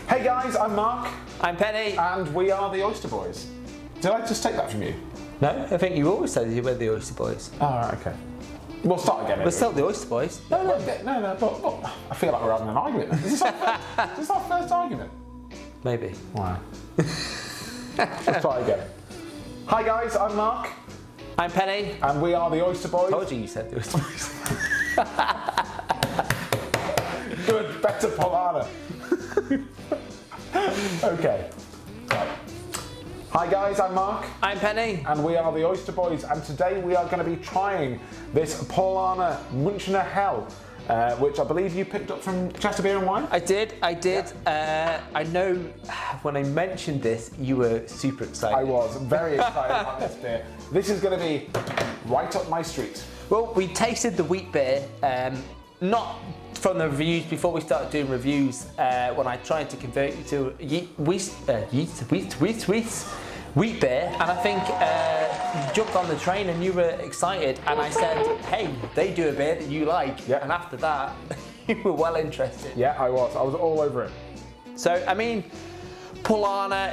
Hey guys, I'm Mark. I'm Penny. And we are the Oyster Boys. Did I just take that from you? No, I think you always said you were the Oyster Boys. Oh, right, okay. We'll start again. We're still the Oyster Boys. No, but I feel like we're having an argument. Is this our first argument? Maybe. Wow. Let's try again. Hi guys, I'm Mark. I'm Penny. And we are the Oyster Boys. I told you said the Oyster Boys. Good, better Paulaner. Okay. Right. Hi guys, I'm Mark. I'm Penny. And we are the Oyster Boys, and today we are going to be trying this Paulaner Münchner Hell, which I believe you picked up from Chester Beer and Wine? I did. Yeah. I know when I mentioned this, you were super excited. I was very excited about this beer. This is going to be right up my street. Well, we tasted the wheat beer, not from the reviews before we started doing reviews, when I tried to convert you to wheat beer, and I think you jumped on the train and you were excited, and I said, hey, they do a beer that you like, yeah. And after that, you were well interested. Yeah, I was all over it. So, I mean, Paulaner,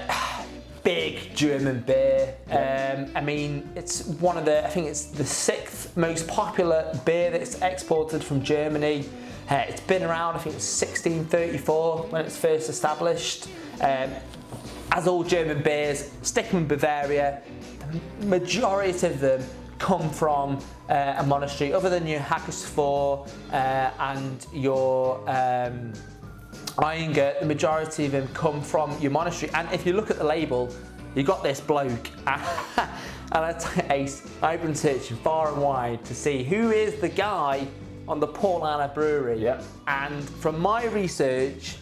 big German beer. I mean, it's one of I think it's the 6th most popular beer that's exported from Germany. It's been around, I think it was 1634 when it was first established. As all German beers, sticking with Bavaria, the majority of them come from a monastery, other than your Hackesfor and your Einger. The majority of them come from your monastery. And if you look at the label, you got this bloke, and I've been searching far and wide to see who is the guy on the Paulaner brewery. Yep. And from my research,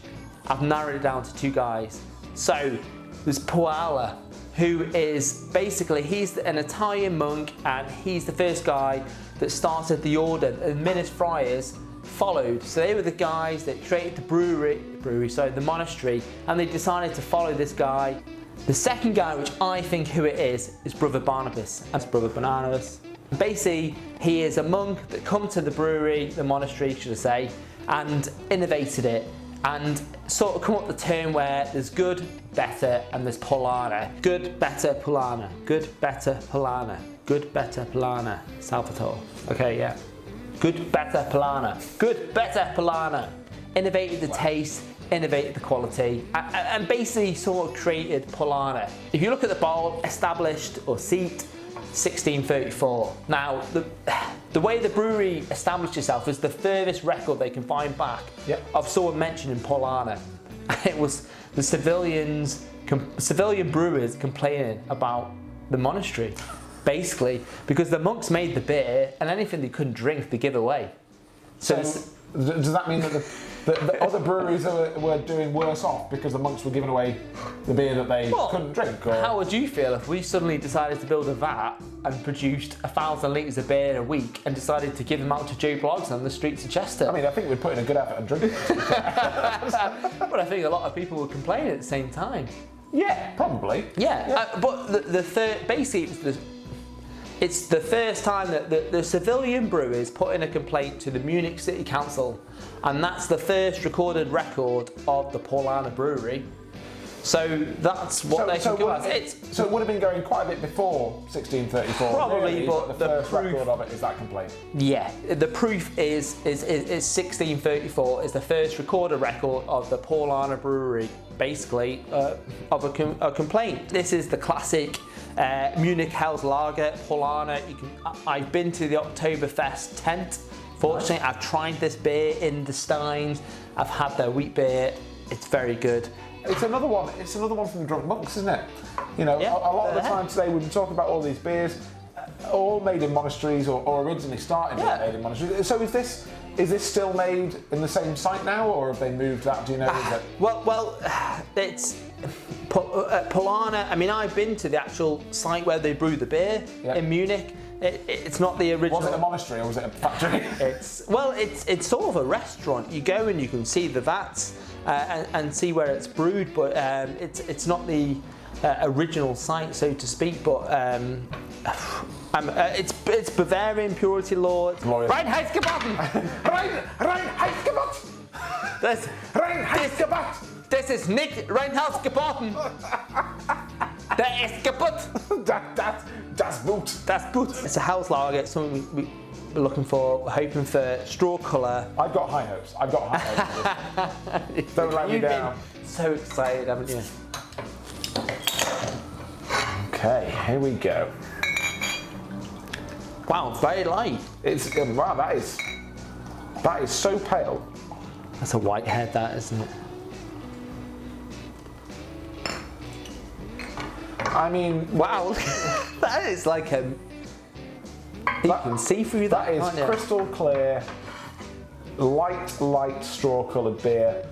I've narrowed it down to 2 guys. So there's Paula, who is basically, he's an Italian monk, and he's the first guy that started the order. The Minute Friars followed. So they were the guys that created the the monastery, and they decided to follow this guy. The second guy, which I think who it is Brother Barnabas. That's Brother Barnabas. Basically, he is a monk that come to the brewery, the monastery, should I say, and innovated it, and sort of come up with the term where there's good, better, and there's Paulaner. Good, better, Paulaner. Good, better, Paulaner. Good, better, Paulaner. Salvatore. Okay, yeah. Good, better, Paulaner. Good, better, Paulaner. Innovated the taste, innovated the quality, and basically sort of created Paulaner. If you look at the bowl, established or seat, 1634. Now, the way the brewery established itself is the furthest record they can find back of someone mentioning Paulaner. It was the civilian brewers complaining about the monastery, basically, because the monks made the beer, and anything they couldn't drink, they give away. So does that mean that the other breweries were doing worse off because the monks were giving away the beer that they couldn't drink? Or? How would you feel if we suddenly decided to build a vat and produced 1,000 litres of beer in a week and decided to give them out to Joe Bloggs on the streets of Chester? I mean, I think we'd put in a good effort and drink it. But I think a lot of people would complain at the same time. Yeah, probably. Yeah. But the third, basically, it's the first time that the civilian brewers put in a complaint to the Munich City Council, and that's the first recorded record of the Paulaner brewery. So that's what they can go as. So it would have been going quite a bit before 1634. Probably, really, but the first record of it is that complaint. Yeah, the proof is 1634 is the first recorded record of the Paulaner brewery, basically, of a complaint. This is the classic Munich Hell's Lager, Paulaner. I've been to the Oktoberfest tent. Fortunately, I've tried this beer in the Steins. I've had their wheat beer. It's very good. It's another one. It's another one from the Drunk Monks, isn't it? You know, yeah, a lot of the time today we've been talking about all these beers, all made in monasteries or originally started made in monasteries. So is this still made in the same site now, or have they moved that? Do you know? Well, it's Paulaner. I mean, I've been to the actual site where they brew the beer in Munich. It's not the original. Was it a monastery or was it a factory? It's sort of a restaurant. You go and you can see the vats and see where it's brewed, but it's not the original site, so to speak. But it's Bavarian purity law. Reinheitsgebot! Reinheitsgebot! das ist nicht Reinhaus geboten. Der ist kaputt. Das Boot. That's good. It's a house lager. It's something we're looking for. We're hoping for straw colour. I've got high hopes. Don't let me down. So excited, haven't you? Okay, here we go. Wow, very light. It's wow. That is so pale. That's a white head, that, isn't it? I mean, wow, that is like a. You can see through that. That is can't you? crystal clear, light straw-coloured beer.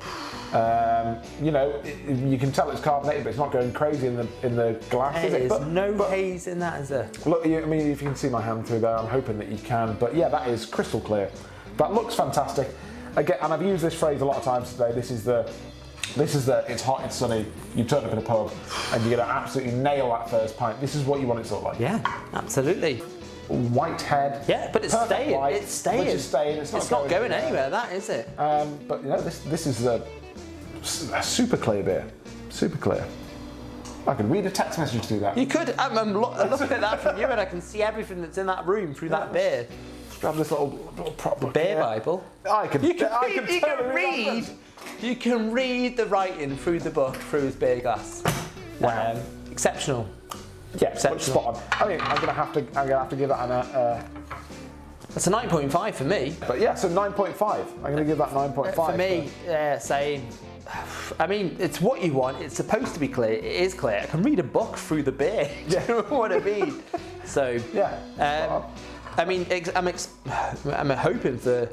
You know, you can tell it's carbonated, but it's not going crazy in the glass, is it? There's no haze in that, is there? Look, I mean, if you can see my hand through there, I'm hoping that you can. But yeah, that is crystal clear. That looks fantastic. Again, and I've used this phrase a lot of times today. This is the it's hot, it's sunny, you turn up in a pub and you're going to absolutely nail that first pint. This is what you want it to look like. Yeah, absolutely. White head. Yeah, but it's perfect staying. white, It's staying. Which is staying. It's not going anywhere, that is it? But you know, this is a super clear beer. Super clear. I could read a text message through that. You could. I'm looking at that from you and I can see everything that's in that room through that beer. Grab this little prop book Beer here. Bible. You can read the writing through the book, through his beer glass. Wow. Exceptional. Yeah, Exceptional. spot on. I mean, I'm gonna have to give that an. That's a 9.5 for me. But yeah, so 9.5. I'm gonna give that 9.5. For me, same. I mean, it's what you want. It's supposed to be clear. It is clear. I can read a book through the beer. Do you know what I mean? So yeah. I mean, I'm hoping for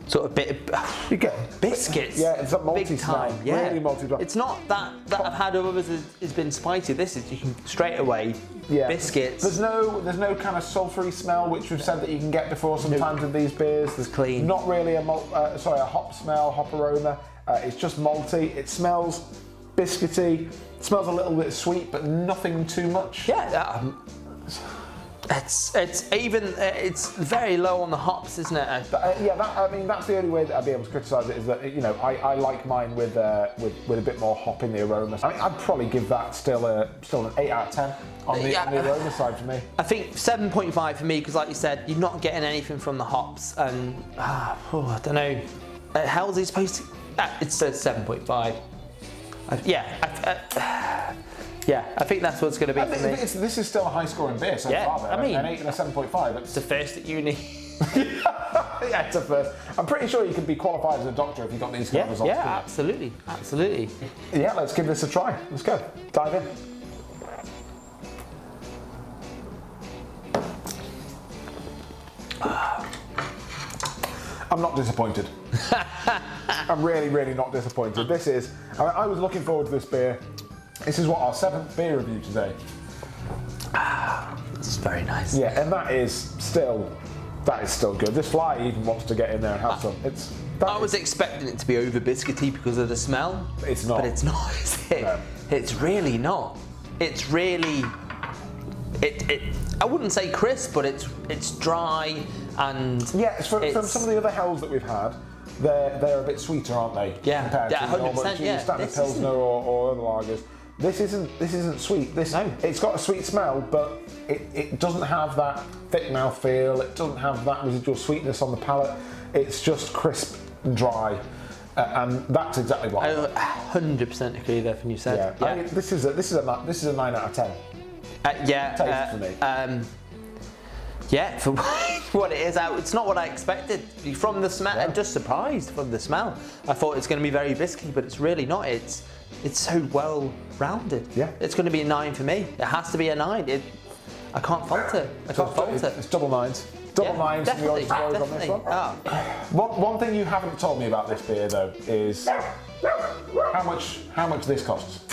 sort of bit of you get biscuits. Yeah, it's a multi big time. smell. Yeah, really multi smell. It's not that I've had others has been spicy. This is you can straight away biscuits. There's no kind of sulphury smell, which we've said that you can get before sometimes with these beers. There's clean. Not really a hop smell, hop aroma. It's just malty. It smells biscuity. It smells a little bit sweet, but nothing too much. Yeah. It's very low on the hops, isn't it? I mean that's the only way that I'd be able to criticise it is that I like mine with a bit more hop in the aroma. I mean I'd probably give that still an 8 out of 10 on the aroma side for me. I think 7.5 for me because, like you said, you're not getting anything from the hops, and I don't know. How's he supposed to? It says 7.5. I think that's what it's going to be for me. This is still a high-scoring beer so far. Though. I mean, an 8 and a 7.5. It's the first at uni. Yeah, it's a first. I'm pretty sure you could be qualified as a doctor if you got these kind of results. Yeah, absolutely. Yeah, let's give this a try. Let's go. Dive in. I'm not disappointed. I'm really not disappointed. I was looking forward to this beer. This is what our 7th beer review today. This is very nice. Yeah, and that is still good. This fly even wants to get in there and have some. I was expecting it to be over biscuity because of the smell. It's not. But it's not, is it? No. It's really not. It's really. I wouldn't say crisp, but it's dry and. Yeah, from some of the other hells that we've had. They're a bit sweeter, aren't they? Yeah, compared to 100%. Standard Pilsner or other lagers. This isn't sweet. It's got a sweet smell, but it doesn't have that thick mouth feel. It doesn't have that residual sweetness on the palate. It's just crisp and dry, and that's exactly what I 100% agree there from you said. Yeah. I mean, this is a 9 out of 10. Taste for me. Yeah, for what it is, it's not what I expected from the smell. I'm just surprised from the smell. I thought it's going to be very biscuity, but it's really not. It's so well rounded. Yeah, it's going to be a 9 for me. It has to be a 9. I can't fault it. It's double 9s. Double 9s from the Oyster Boys on this one. Oh. One thing you haven't told me about this beer though is how much this costs.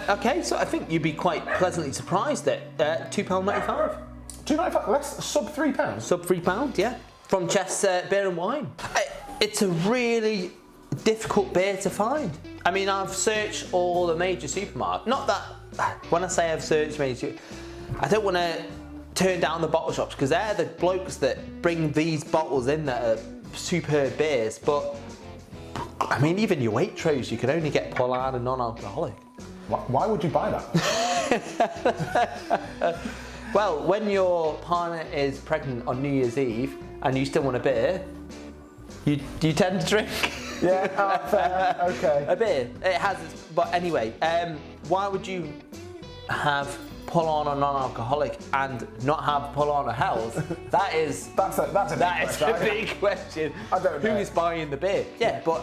Okay, so I think you'd be quite pleasantly surprised at £2.95. £2.95, less sub £3. Sub £3, yeah. From Chess Beer and Wine. It's a really difficult beer to find. I mean, I've searched all the major supermarkets. Not that, when I say I've searched major, I don't want to turn down the bottle shops because they're the blokes that bring these bottles in that are superb beers, but I mean, even your Waitrose, you can only get Paulaner non-alcoholic. Why would you buy that? Well, when your partner is pregnant on New Year's Eve and you still want a beer, you tend to drink. Yeah, fair, okay. A beer. It has its, but anyway, why would you have Paulaner non-alcoholic and not have Paulaner Hells? That's a big question. I don't know. Who is buying the beer? Yeah, but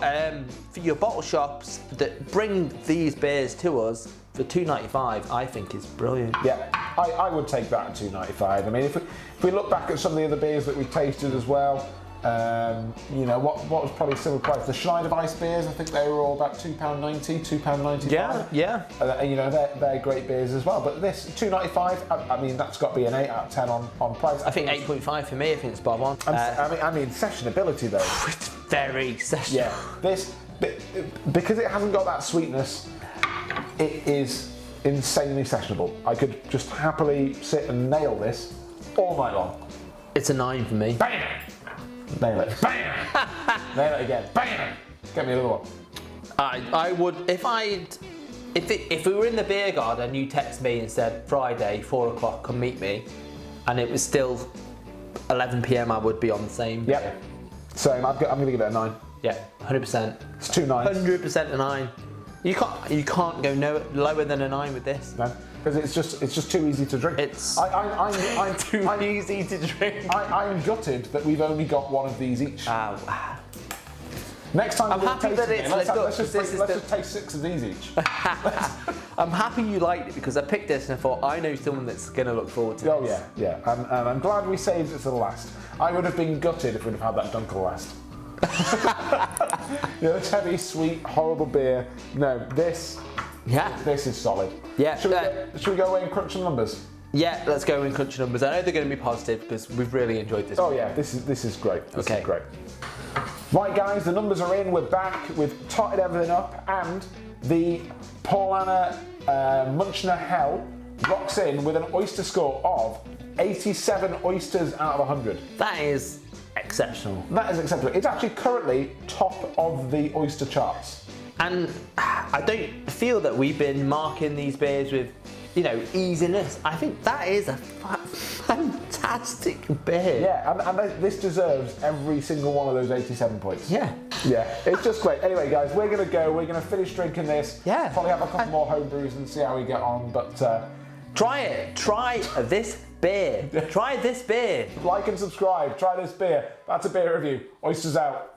for your bottle shops that bring these beers to us for $2.95, I think is brilliant. Yeah, I would take that at $2.95. I mean, if we look back at some of the other beers that we've tasted as well, you know, what was probably similar price? The Schneider Weiss beers, I think they were all about £2.90, £2.95. Yeah. You know, they're great beers as well. But this $2.95, I mean, that's got to be an 8 out of 10 on price. I think 8.5 for me. I think it's bob on. I mean, sessionability though. It's very sessionable. Yeah, this because it hasn't got that sweetness. It is insanely sessionable. I could just happily sit and nail this all night long. It's a 9 for me. Bam! Nail it. Bam! Nail it again. Bam! Get me another one. I would if we were in the beer garden, you text me and said Friday 4 o'clock, come meet me, and it was still 11 p.m. I would be on the same. Yep. Same. I'm going to give it a 9. Yeah, 100%. It's 2 9s. 100% a 9. You can't go no lower than a 9 with this. No, because it's just too easy to drink. I'm too easy to drink. I'm gutted that we've only got one of these each. Next time I'm happy that it's let's just taste 6 of these each. I'm happy you liked it because I picked this and I thought I know someone that's going to look forward to Oh this. yeah. And I'm glad we saved it to the last. I would have been gutted if we'd have had that Dunkel last. You know, it's heavy, sweet, horrible beer. No, this is solid. Yeah. Should we go away and crunch some numbers? Yeah, let's go and crunch numbers. I know they're going to be positive because we've really enjoyed this. Oh yeah, this is great. This is great. Right guys, the numbers are in, we're back, we've totted everything up, and the Paulaner Münchner Hell rocks in with an oyster score of 87 oysters out of 100. That is exceptional. That is acceptable. It's actually currently top of the oyster charts. And I don't feel that we've been marking these beers with, you know, easiness. I think that is a fantastic beer. Yeah, and this deserves every single one of those 87 points. Yeah. Yeah, it's just great. Anyway, guys, we're going to finish drinking this. Yeah. Probably have a couple more home brews and see how we get on, but... try it. Try this beer. Try this beer. Like and subscribe. Try this beer. That's a beer review. Oysters out.